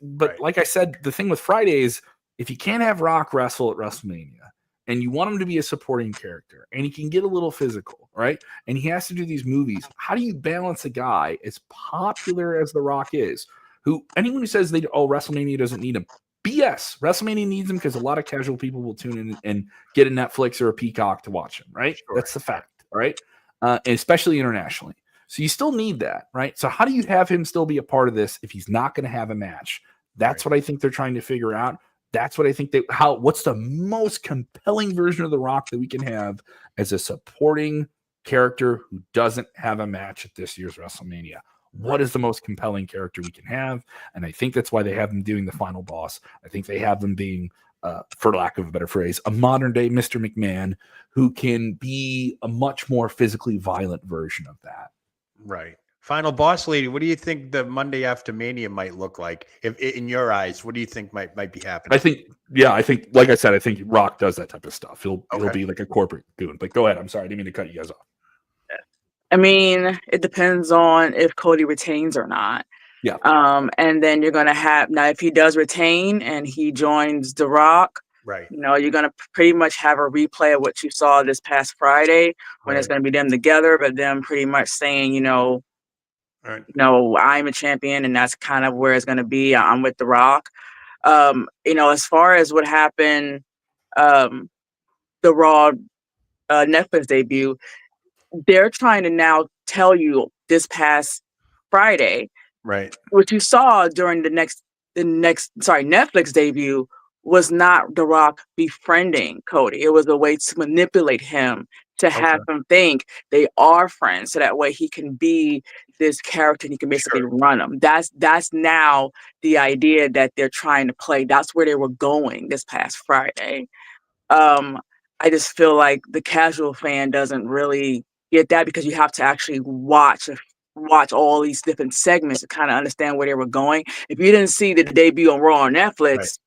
But like I said, the thing with Friday is, if you can't have Rock wrestle at WrestleMania, and you want him to be a supporting character, and he can get a little physical, right? And he has to do these movies. How do you balance a guy as popular as The Rock is, who anyone who says WrestleMania doesn't need him? BS. WrestleMania needs him because a lot of casual people will tune in and get a Netflix or a Peacock to watch him, right? Sure. That's the fact, right? Especially internationally. So you still need that, right? So how do you have him still be a part of this if he's not going to have a match? That's what I think they're trying to figure out. That's what I think what's the most compelling version of The Rock that we can have as a supporting character who doesn't have a match at this year's WrestleMania. What is the most compelling character we can have? And I think that's why they have them doing the final boss. I think they have them being, for lack of a better phrase, a modern day Mr. McMahon who can be a much more physically violent version of that. Right. Final boss lady, what do you think the Monday after Mania might look like? If in your eyes, what do you think might be happening? I think, like I said, I think Rock does that type of stuff. He'll be like a corporate goon. But go ahead. I'm sorry, I didn't mean to cut you guys off. I mean, it depends on if Cody retains or not. Yeah. And then you're gonna have now if he does retain and he joins The Rock, Right. you're gonna pretty much have a replay of what you saw this past Friday when it's gonna be them together, but them pretty much saying, Right. I'm a champion, and that's kind of where it's gonna be. I'm with The Rock. As far as what happened, the Raw Netflix debut, they're trying to now tell you this past Friday, Right. what you saw during the Netflix debut was not The Rock befriending Cody. It was a way to manipulate him to have him think they are friends, so that way he can be this character and he can basically run them. That's now the idea that they're trying to play. That's where they were going this past Friday. I just feel like the casual fan doesn't really get that, because you have to actually watch all these different segments to kind of understand where they were going. If you didn't see the debut on Raw on Netflix,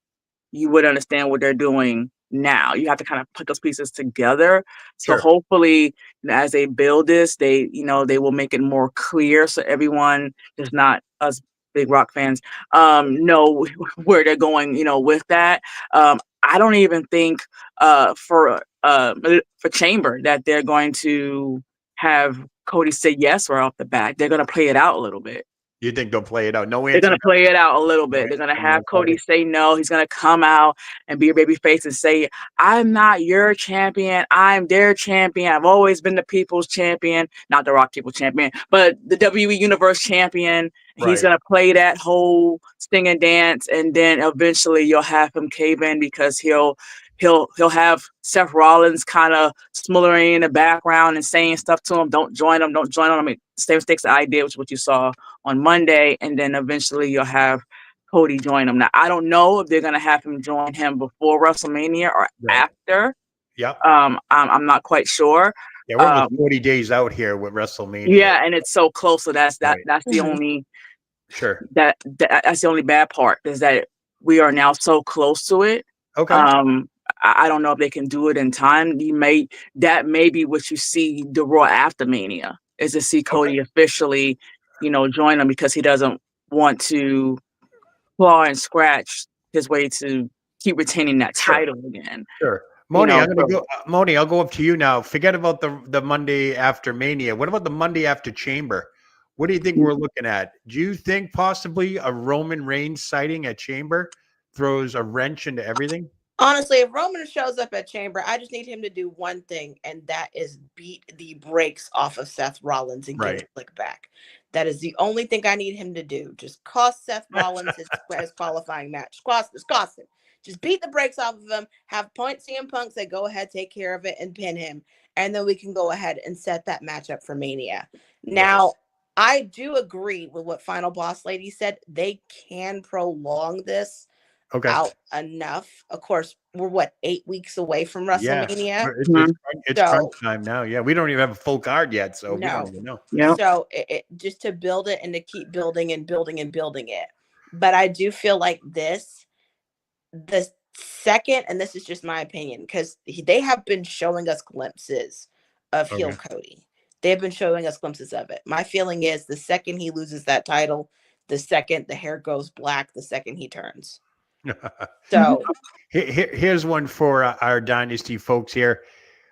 you would understand what they're doing now. You have to kind of put those pieces together. So hopefully, as they build this, they will make it more clear so everyone, just not us big Rock fans, know where they're going, with that. I don't even think for Chamber that they're going to have Cody say yes right off the bat. They're going to play it out a little bit. You think they'll play it out? No answer. They're going to play it out a little bit. They're going to have Cody say no. He's going to come out and be a baby face and say, I'm not your champion. I'm their champion. I've always been the people's champion. Not the Rock People champion, but the WWE Universe champion. He's going to play that whole sting and dance. And then eventually you'll have him cave in, because he'll have Seth Rollins kind of smothering in the background and saying stuff to him. Don't join him. I mean, same mistakes I did, which is what you saw on Monday. And then eventually you'll have Cody join him. Now, I don't know if they're going to have him join him before WrestleMania or after. Yeah. I'm not quite sure. Yeah, we're almost 40 days out here with WrestleMania. Yeah, and it's so close. So that's the only that's the only bad part, is that we are now so close to it. Okay. I don't know if they can do it in time. That may be what you see the Raw after Mania, is to see Cody officially, join them, because he doesn't want to claw and scratch his way to keep retaining that title again. Sure. Moni, I'll go up to you now. Forget about the Monday after Mania. What about the Monday after Chamber? What do you think we're looking at? Do you think possibly a Roman Reigns sighting at Chamber throws a wrench into everything? Honestly, if Roman shows up at Chamber, I just need him to do one thing, and that is beat the brakes off of Seth Rollins and get his click back. That is the only thing I need him to do. Just cost Seth Rollins his qualifying match. Cost him. Just beat the brakes off of him. Have point CM Punk say, go ahead, take care of it, and pin him. And then we can go ahead and set that matchup for Mania. Now, I do agree with what Final Boss Lady said. They can prolong this out enough. Of course, we're 8 weeks away from WrestleMania. It's crunch time now. Yeah, we don't even have a full card yet, so we don't even know. Yep. So it just to build it and to keep building and building and building it. But I do feel like the second, and this is just my opinion, because they have been showing us glimpses of heel Cody. They've been showing us glimpses of it. My feeling is the second he loses that title, the second the hair goes black, the second he turns. So here's one for our Dynasty folks here.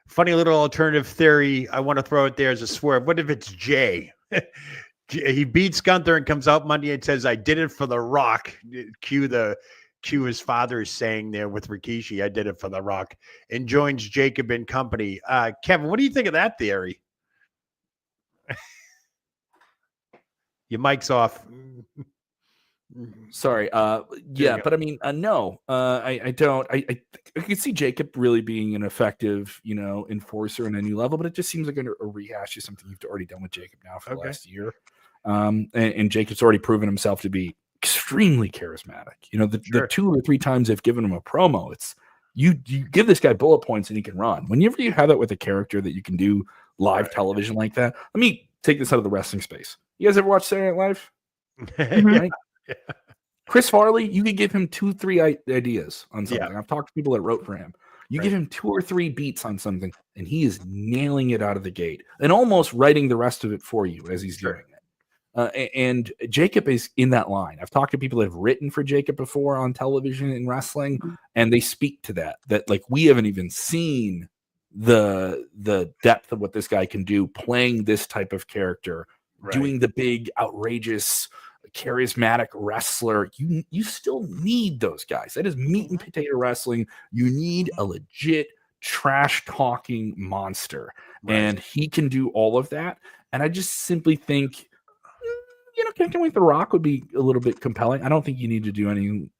Funny little alternative theory. I want to throw it there as a swerve. What if it's Jay? He beats Gunther and comes out Monday and says, I did it for The Rock. Cue his father is saying there with Rikishi, I did it for The Rock, and joins Jacob and company. Kevin, what do you think of that theory? Your mic's off. Sorry. Yeah, but I mean, no, I don't. I could see Jacob really being an effective, enforcer in a new level, but it just seems like a rehash of something you've already done with Jacob now for the last year. And Jacob's already proven himself to be extremely charismatic. The 2 or 3 times they've given him a promo, it's you give this guy bullet points and he can run. Whenever you have that with a character that you can do live television like that, let me take this out of the wrestling space. You guys ever watch Saturday Night Live? Right? Yeah. Chris Farley, you could give him 2-3 ideas on something. I've talked to people that wrote for him. You give him 2 or 3 beats on something, and he is nailing it out of the gate and almost writing the rest of it for you as he's doing it. And Jacob is in that line. I've talked to people that have written for Jacob before on television and wrestling, and they speak to that like we haven't even seen the depth of what this guy can do playing this type of character, doing the big, outrageous, charismatic wrestler. You still need those guys. That is meat and potato wrestling. You need a legit trash talking monster, and he can do all of that. And I just simply think, connecting with The Rock would be a little bit compelling. I don't think you need to do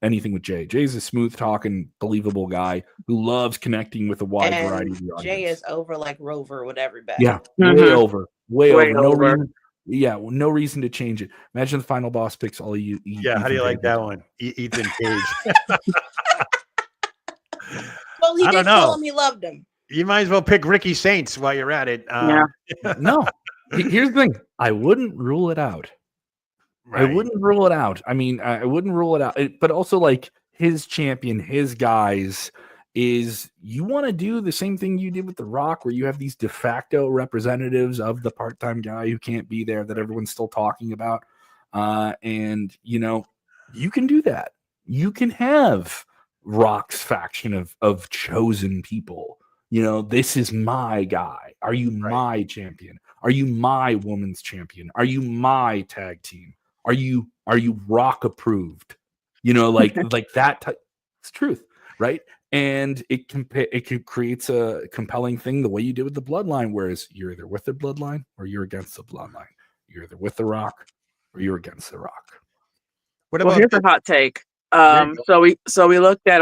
anything with Jay. Jay's a smooth talking, believable guy who loves connecting with a wide variety of the audience. Jay is over like Rover with everybody. Yeah, way over. No reason. Yeah, no reason to change it. Imagine the final boss picks all you. How do you like that one? Ethan Page. Well, he did tell him he loved him. You might as well pick Ricky Saints while you're at it. No, here's the thing. I wouldn't rule it out. I wouldn't rule it out. I mean, I wouldn't rule it out. But also, like, his champion, his guys, is you want to do the same thing you did with The Rock, where you have these de facto representatives of the part-time guy who can't be there that everyone's still talking about. And, you can do that. You can have Rock's faction of chosen people. This is my guy. Are you my champion? Are you my women's champion? Are you my tag team? Are you Rock approved? Like that. It's truth, right? And it creates a compelling thing the way you did with the bloodline, whereas you're either with the bloodline or you're against the bloodline. You're either with The Rock or you're against The Rock. Here's a hot take. So we looked at,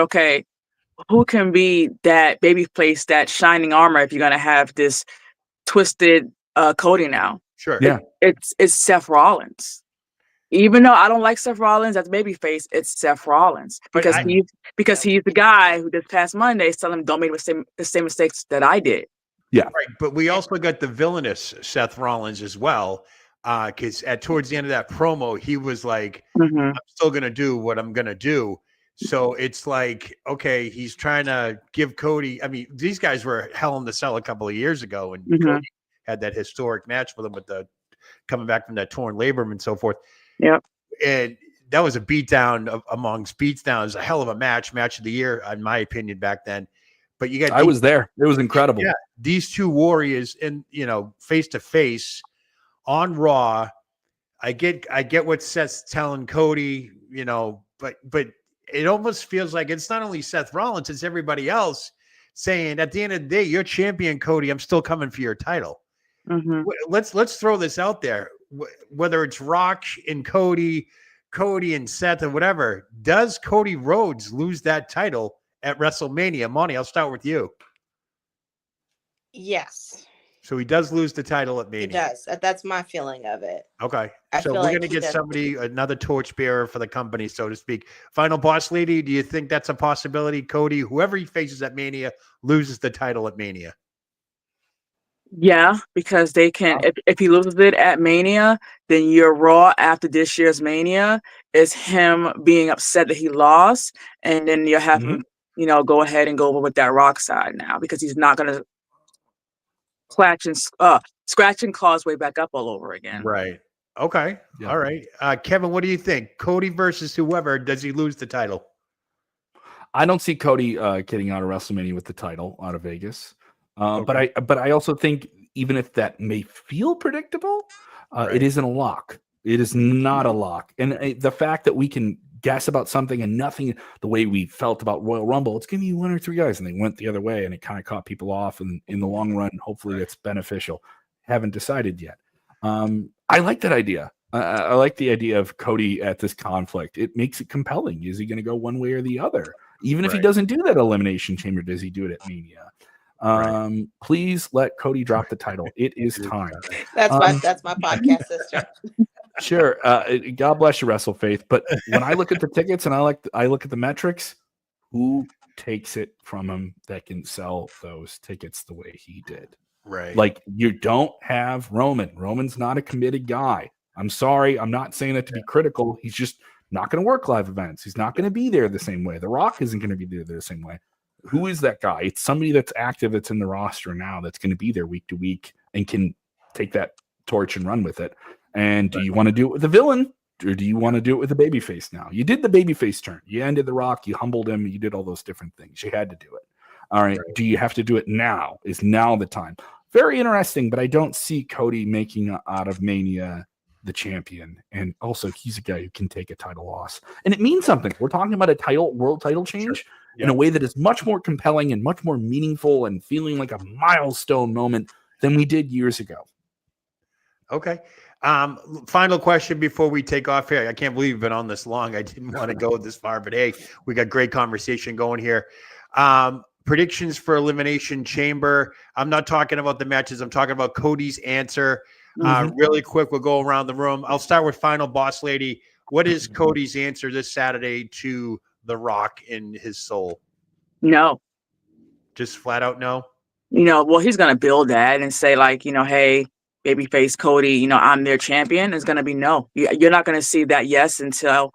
who can be that baby face, that shining armor if you're gonna have this twisted Cody now? Sure. Yeah. It's Seth Rollins. Even though I don't like Seth Rollins as babyface, it's Seth Rollins because he's the guy who this past Monday telling him don't make the same mistakes that I did. Yeah, right. But we also got the villainous Seth Rollins as well, because towards the end of that promo, he was like, "I'm still gonna do what I'm gonna do." So it's like, okay, he's trying to give Cody. I mean, these guys were hell in the cell a couple of years ago, and Cody had that historic match with him with the coming back from that torn labrum and so forth. Yeah, and that was a beatdown amongst beatdowns, a hell of a match of the year, in my opinion, back then. But you got I was there. It was incredible. Yeah, these two warriors in face to face on Raw. I get what Seth's telling Cody, but it almost feels like it's not only Seth Rollins, it's everybody else saying at the end of the day, you're champion, Cody. I'm still coming for your title. Let's throw this out there. Whether it's Rock and Cody and Seth or whatever, does Cody Rhodes lose that title at WrestleMania? Monty, I'll start with you. Yes. So he does lose the title at Mania. He does. That's my feeling of it. Okay. I So feel we're like going to he get does. another torchbearer for the company, so to speak. Final boss lady, do you think that's a possibility? Cody, whoever he faces at Mania, loses the title at Mania. Yeah, because they can. If he loses it at Mania, then your Raw after this year's Mania is him being upset that he lost, and then you have him, go ahead and go over with that Rock side now because he's not gonna scratch and claw his way back up all over again. Right. Okay. Yeah. All right. Kevin, what do you think? Cody versus whoever, does he lose the title? I don't see Cody getting out of WrestleMania with the title out of Vegas. But I also think even if that may feel predictable, it isn't a lock. It is not a lock. And the fact that we can guess about something and nothing the way we felt about Royal Rumble, it's going to be 1 or 3 guys, and they went the other way, and it kind of caught people off. And in the long run, hopefully it's beneficial. Haven't decided yet. I like that idea. I like the idea of Cody at this conflict. It makes it compelling. Is he going to go one way or the other? Even if he doesn't do that Elimination Chamber, does he do it at Mania? Please let Cody drop the title. It is time. That's my podcast sister. Sure. God bless you, WrestleFaith. But when I look at the tickets and I look at the metrics, who takes it from him that can sell those tickets the way he did? Right. Like, you don't have Roman. Roman's not a committed guy. I'm sorry. I'm not saying that to be critical. He's just not going to work live events. He's not going to be there the same way. The Rock isn't going to be there the same way. Who is that guy? It's somebody that's active, that's in the roster now, that's going to be there week to week and can take that torch and run with it. And do you want to do it with the villain, or do you want to do it with the babyface now? You did the babyface turn. You ended The Rock. You humbled him. You did all those different things. You had to do it. All right. Do you have to do it now? Is now the time? Very interesting, but I don't see Cody making out of Mania the champion. And also, he's a guy who can take a title loss. And it means something. We're talking about a world title change in a way that is much more compelling and much more meaningful and feeling like a milestone moment than we did years ago. Okay. Final question before we take off here. I can't believe we've been on this long. I didn't want to go this far, but hey, we got great conversation going here. Predictions for Elimination Chamber. I'm not talking about the matches. I'm talking about Cody's answer. Really quick, we'll go around the room. I'll start with Final Boss Lady. What is Cody's answer this Saturday to The Rock in his soul? No. Just flat out no? Well, he's going to build that and say, like, hey, babyface Cody, I'm their champion. It's going to be no. You're not going to see that yes until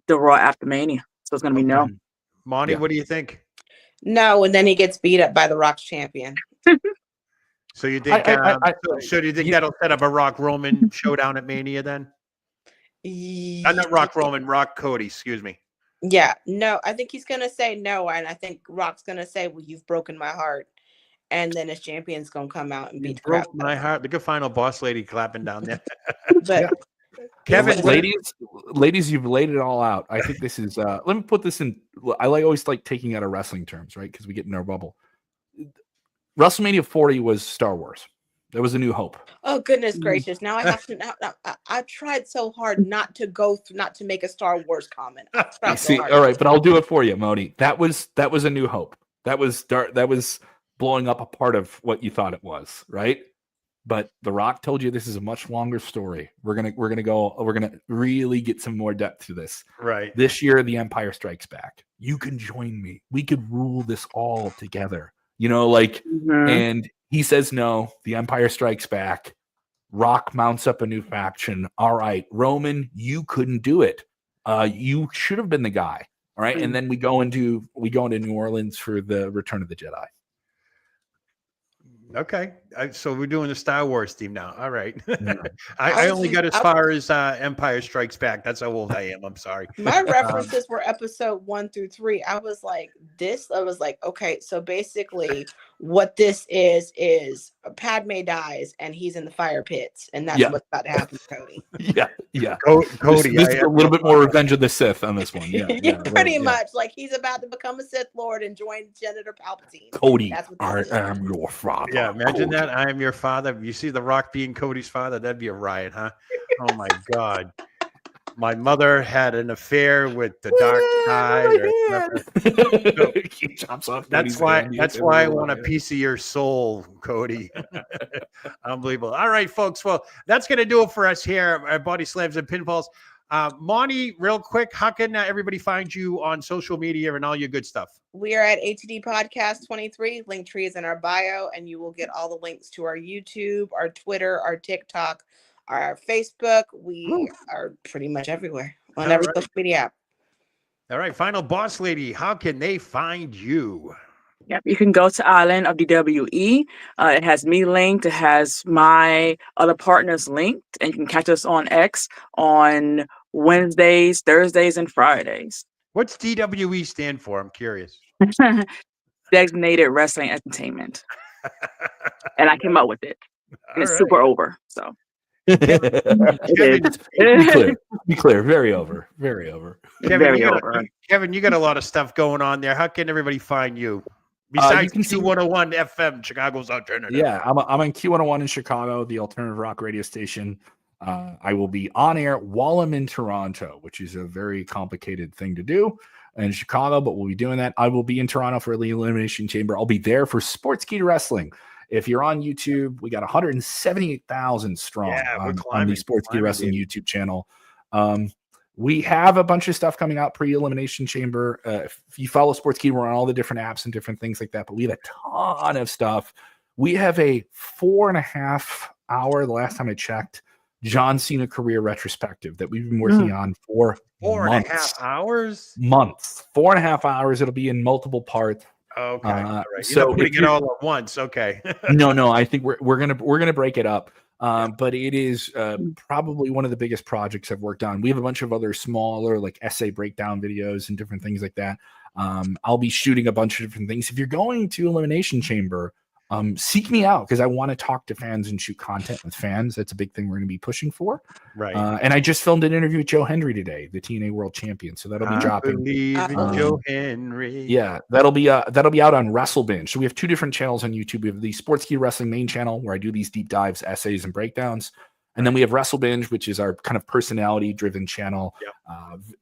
the Raw after Mania. So it's going to be no. Monty, what do you think? No, and then he gets beat up by the Rock's champion. So you think? So do you think that'll set up a Rock Roman showdown at Mania then? Not Rock Roman, Rock Cody. Excuse me. Yeah, no, I think he's gonna say no, and I think Rock's gonna say, "Well, you've broken my heart," and then his champion's gonna come out and beat the crap. My heart. Look at Final Boss Lady clapping down there. But Kevin, ladies, you've laid it all out. I think this is. Let me put this in. I always like taking out of wrestling terms, right? Because we get in our bubble. WrestleMania 40 was Star Wars. There was A New Hope. Oh goodness gracious! Now I have to. Now, I tried so hard not to make a Star Wars comment. All right, but I'll do it for you, Moni. That was A New Hope. That was blowing up a part of what you thought it was, right? But The Rock told you this is a much longer story. We're gonna really get some more depth to this. Right. This year, The Empire Strikes Back. You can join me. We could rule this all together. And he says no. The Empire Strikes Back. Rock mounts up a new faction. All right, Roman, you couldn't do it. You should have been the guy. All right, and then we go into New Orleans for the Return of the Jedi. Okay, so we're doing the Star Wars theme now. All right. I only got as far as Empire Strikes Back. That's how old I am. I'm sorry. My references were episode 1 through 3. I was like, okay, so basically what this is Padme dies and he's in the fire pits, and that's what's about to happen to Cody. Yeah. Cody. This is a little bit more Revenge of the Sith on this one. Pretty much. Like, he's about to become a Sith Lord and join Senator Palpatine. Cody, I am your father. Yeah, imagine Cody. that. I am your father. You see The Rock being Cody's father, that'd be a riot, huh? Oh my God. My mother had an affair with the dark side. That's why I want a piece of your soul, Cody. Unbelievable. All right, folks. Well, that's going to do it for us here at Body Slams and Pinfalls. Monty, real quick, how can everybody find you on social media and all your good stuff? We are at ATD Podcast 23. Linktree is in our bio, and you will get all the links to our YouTube, our Twitter, our TikTok, our Facebook. We are pretty much everywhere on every social media app. All right, Final Boss Lady, how can they find you? Yep, you can go to Island of DWE. It has me linked. It has my other partners linked, and you can catch us on X on Wednesdays, Thursdays, and Fridays. What's DWE stand for? I'm curious. Designated Wrestling Entertainment. And I came up with it. And it's super over. So be clear. Very over. Kevin, you got a lot of stuff going on there. How can everybody find you? Besides Q101 FM, Chicago's alternative. Yeah, I'm on Q101 in Chicago, the alternative rock radio station. I will be on air while I'm in Toronto, which is a very complicated thing to do in Chicago, but we'll be doing that. I will be in Toronto for the Elimination Chamber. I'll be there for Sportskeeda Wrestling. If you're on YouTube, we got 178,000 strong on the Sportskeeda Wrestling YouTube channel. We have a bunch of stuff coming out pre-Elimination Chamber. If you follow Sportskeeda, we're on all the different apps and different things like that, but we have a ton of stuff. We have a 4.5 hour, the last time I checked, John Cena career retrospective that we've been working on for 4.5 hours? Months. 4.5 hours. It'll be in multiple parts. Okay. All right. You're So not putting it all at once. Okay. No. I think we're gonna break it up. But it is probably one of the biggest projects I've worked on. We have a bunch of other smaller like essay breakdown videos and different things like that. I'll be shooting a bunch of different things. If you're going to Elimination Chamber, seek me out because I want to talk to fans and shoot content with fans. That's a big thing we're going to be pushing for. Right. And I just filmed an interview with Joe Hendry today, the TNA World Champion. So that'll be dropping. Believe in Joe Henry. Yeah, that'll be out on WrestleBinge. So we have two different channels on YouTube. We have the Sportskeeda Wrestling main channel where I do these deep dives, essays, and breakdowns. And then we have WrestleBinge, which is our kind of personality-driven channel. Yep.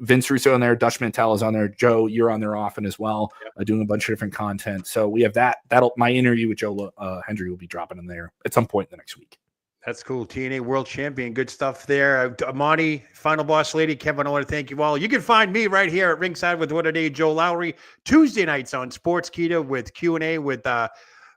Vince Russo on there, Dutch Mantel is on there. Joe, you're on there often as well, doing a bunch of different content. So we have that. My interview with Joe Hendry will be dropping in there at some point in the next week. That's cool. TNA World Champion. Good stuff there. Monty, Final Boss Lady, Kevin, I want to thank you all. You can find me right here at ringside with WhattaDay Joe Lowry. Tuesday nights on Sportskeeda with Q&A with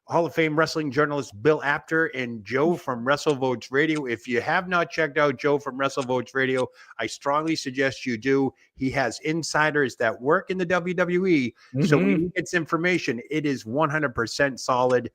Hall of Fame wrestling journalist Bill Apter and Joe from WrestleVotes Radio. If you have not checked out Joe from WrestleVotes Radio, I strongly suggest you do. He has insiders that work in the WWE. So when he gets information, it is 100% solid.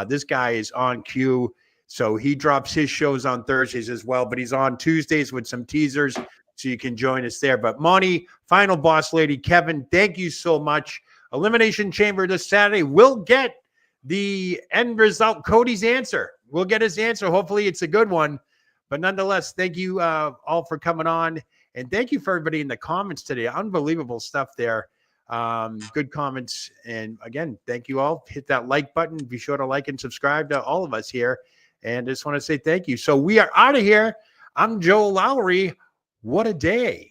This guy is on cue. So he drops his shows on Thursdays as well, but he's on Tuesdays with some teasers. So you can join us there. But Monty, Final Boss Lady, Kevin, thank you so much. Elimination Chamber this Saturday. We'll get the end result, Cody's answer. We'll get his answer. Hopefully it's a good one. But nonetheless, thank you all for coming on. And thank you for everybody in the comments today. Unbelievable stuff there. Good comments. And again, thank you all. Hit that like button. Be sure to like and subscribe to all of us here. And I just want to say thank you. So we are out of here. I'm Joe Lowry. What a day.